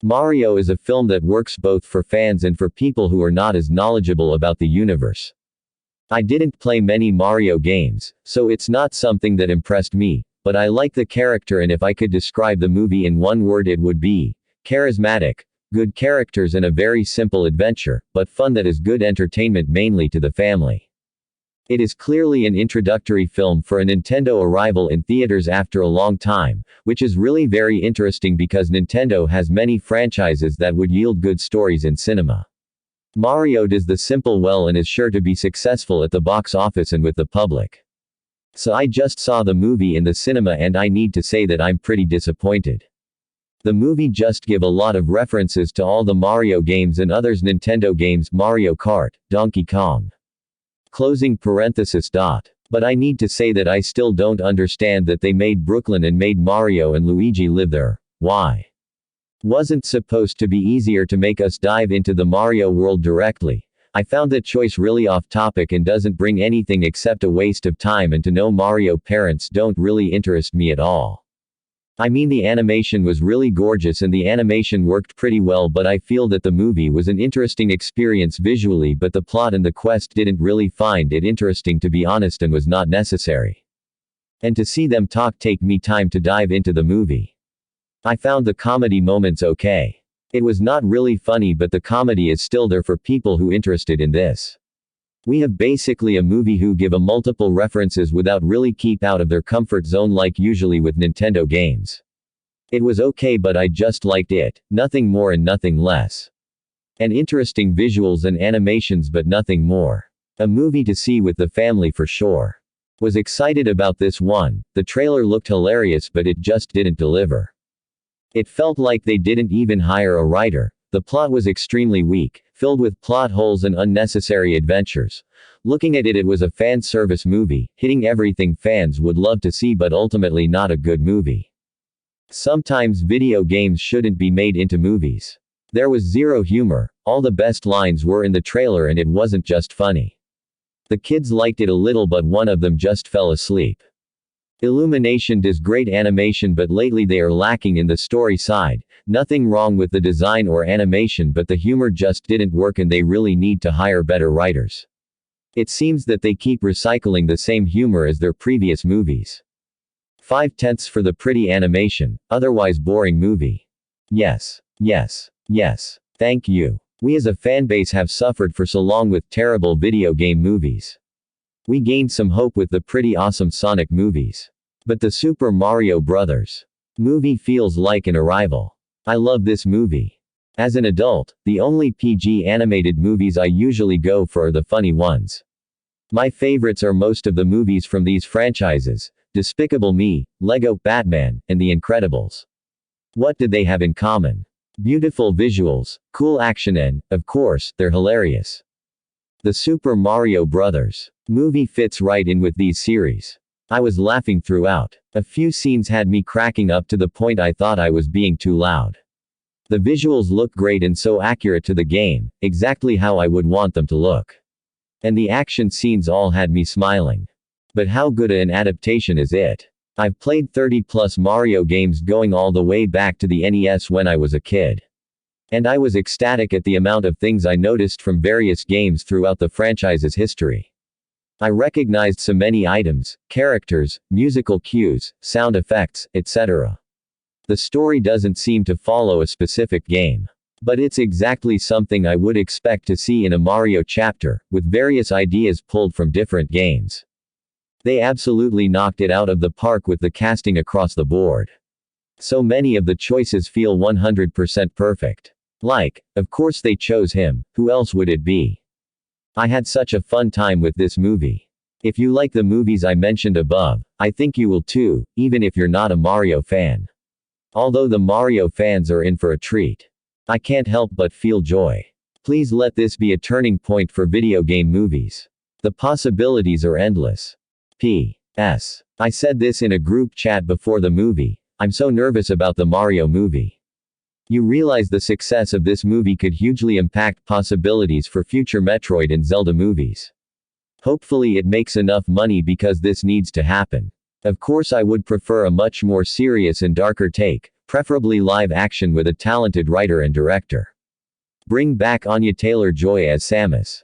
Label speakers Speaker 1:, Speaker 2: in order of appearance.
Speaker 1: Mario is a film that works both for fans and for people who are not as knowledgeable about the universe. I didn't play many Mario games, so it's not something that impressed me, but I like the character, and if I could describe the movie in one word, it would be charismatic. Good characters and a very simple adventure, but fun that is good entertainment mainly to the family. It is clearly an introductory film for a Nintendo arrival in theaters after a long time, which is really very interesting because Nintendo has many franchises that would yield good stories in cinema. Mario does the simple well and is sure to be successful at the box office and with the public. So I just saw the movie in the cinema and I need to say that I'm pretty disappointed. The movie just give a lot of references to all the Mario games and others Nintendo games, Mario Kart, Donkey Kong. Closing parenthesis dot. But I need to say that I still don't understand that they made Brooklyn and made Mario and Luigi live there. Why? Wasn't supposed to be easier to make us dive into the Mario world directly? I found that choice really off topic and doesn't bring anything except a waste of time, and to know Mario parents don't really interest me at all. I mean, the animation was really gorgeous and the animation worked pretty well, but I feel that the movie was an interesting experience visually, but the plot and the quest didn't really find it interesting, to be honest, and was not necessary. And to see them talk take me time to dive into the movie. I found the comedy moments okay. It was not really funny, but the comedy is still there for people who interested in this. We have basically a movie who give a multiple references without really keep out of their comfort zone like usually with Nintendo games. It was okay, but I just liked it, nothing more and nothing less. And interesting visuals and animations, but nothing more. A movie to see with the family for sure. Was excited about this one, the trailer looked hilarious, but it just didn't deliver. It felt like they didn't even hire a writer. The plot was extremely weak, filled with plot holes and unnecessary adventures. Looking at it, it was a fan service movie, hitting everything fans would love to see, but ultimately not a good movie. Sometimes video games shouldn't be made into movies. There was zero humor, all the best lines were in the trailer and it wasn't just funny. The kids liked it a little, but one of them just fell asleep. Illumination does great animation, but lately they are lacking in the story side. Nothing wrong with the design or animation, but the humor just didn't work and they really need to hire better writers. It seems that they keep recycling the same humor as their previous movies. 5/10 for the pretty animation, otherwise boring movie. Yes. Yes. Yes. Thank you. We as a fanbase have suffered for so long with terrible video game movies. We gained some hope with the pretty awesome Sonic movies. But the Super Mario Bros. Movie feels like an arrival. I love this movie. As an adult, the only PG animated movies I usually go for are the funny ones. My favorites are most of the movies from these franchises: Despicable Me, Lego Batman, and The Incredibles. What did they have in common? Beautiful visuals, cool action, and, of course, they're hilarious. The Super Mario Bros. Movie fits right in with these series. I was laughing throughout. A few scenes had me cracking up to the point I thought I was being too loud. The visuals look great and so accurate to the game, exactly how I would want them to look. And the action scenes all had me smiling. But how good an adaptation is it? I've played 30+ Mario games going all the way back to the NES when I was a kid. And I was ecstatic at the amount of things I noticed from various games throughout the franchise's history. I recognized so many items, characters, musical cues, sound effects, etc. The story doesn't seem to follow a specific game. But it's exactly something I would expect to see in a Mario chapter, with various ideas pulled from different games. They absolutely knocked it out of the park with the casting across the board. So many of the choices feel 100% perfect. Like, of course they chose him, who else would it be? I had such a fun time with this movie. If you like the movies I mentioned above, I think you will too, even if you're not a Mario fan. Although the Mario fans are in for a treat. I can't help but feel joy. Please let this be a turning point for video game movies. The possibilities are endless. P.S. I said this in a group chat before the movie. I'm so nervous about the Mario movie. You realize the success of this movie could hugely impact possibilities for future Metroid and Zelda movies. Hopefully it makes enough money, because this needs to happen. Of course I would prefer a much more serious and darker take, Preferably live action with a talented writer and director. Bring back Anya Taylor-Joy as Samus.